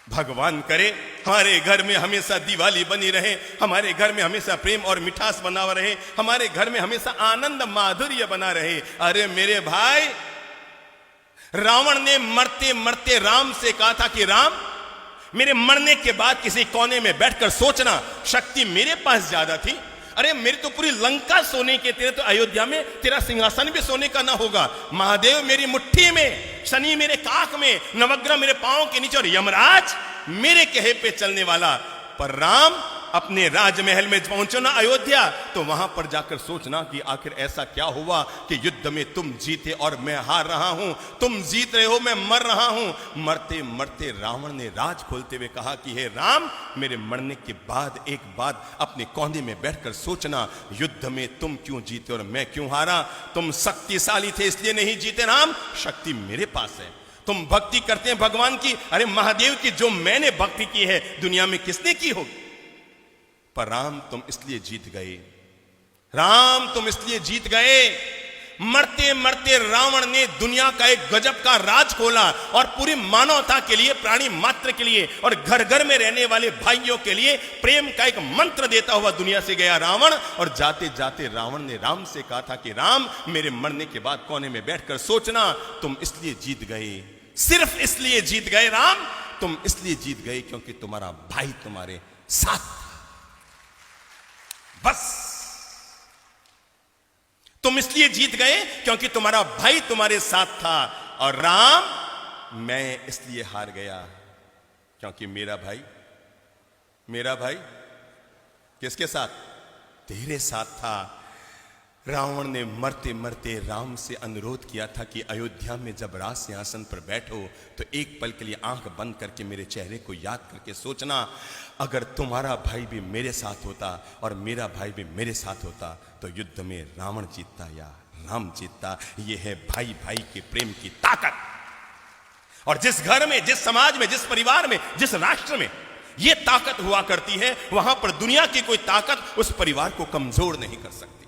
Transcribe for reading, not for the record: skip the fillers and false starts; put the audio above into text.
भगवान करे हमारे घर में हमेशा दिवाली बनी रहे, हमारे घर में हमेशा प्रेम और मिठास बना रहे, हमारे घर में हमेशा आनंद माधुर्य बना रहे। अरे मेरे भाई, रावण ने मरते मरते राम से कहा था कि राम, मेरे मरने के बाद किसी कोने में बैठकर सोचना, शक्ति मेरे पास ज्यादा थी। अरे मेरी तो पूरी लंका सोने के, तेरे तो अयोध्या में तेरा सिंहासन भी सोने का ना होगा। महादेव मेरी मुट्ठी में, शनि मेरे काख में, नवग्रह मेरे पांव के नीचे और यमराज मेरे कहे पे चलने वाला। पर राम अपने राजमहल में पहुंचो ना अयोध्या, तो वहां पर जाकर सोचना कि आखिर ऐसा क्या हुआ कि युद्ध में तुम जीते और मैं हार रहा हूं, तुम जीत रहे हो मैं मर रहा हूं। मरते मरते रावण ने राज खोलते हुए कहा कि हे राम, मेरे मरने के बाद एक बात अपने कोने में बैठकर सोचना, युद्ध में तुम क्यों जीते और मैं क्यों हारा। तुम शक्तिशाली थे इसलिए नहीं जीते राम, शक्ति मेरे पास है। तुम भक्ति करते हैं भगवान की, अरे महादेव की जो मैंने भक्ति की है दुनिया में किसने की होगी। पर राम तुम इसलिए जीत गए, राम तुम इसलिए जीत गए। मरते मरते रावण ने दुनिया का एक गजब का राज खोला और पूरी मानवता के लिए, प्राणी मात्र के लिए और घर घर में रहने वाले भाइयों के लिए प्रेम का एक मंत्र देता हुआ दुनिया से गया रावण। और जाते जाते रावण ने राम से कहा था कि राम, मेरे मरने के बाद कोने में बैठकर सोचना। तुम इसलिए जीत गए, सिर्फ इसलिए जीत गए राम, तुम इसलिए जीत गए क्योंकि तुम्हारा भाई तुम्हारे साथ, बस। तुम इसलिए जीत गए क्योंकि तुम्हारा भाई तुम्हारे साथ था। और राम, मैं इसलिए हार गया क्योंकि मेरा भाई किसके साथ? तेरे साथ था। रावण ने मरते मरते राम से अनुरोध किया था कि अयोध्या में जब राज सिंहासन पर बैठो तो एक पल के लिए आंख बंद करके मेरे चेहरे को याद करके सोचना, अगर तुम्हारा भाई भी मेरे साथ होता और मेरा भाई भी मेरे साथ होता तो युद्ध में रावण जीतता या राम जीतता। यह है भाई भाई के प्रेम की ताकत। और जिस घर में, जिस समाज में, जिस परिवार में, जिस राष्ट्र में यह ताकत हुआ करती है, वहां पर दुनिया की कोई ताकत उस परिवार को कमजोर नहीं कर सकती।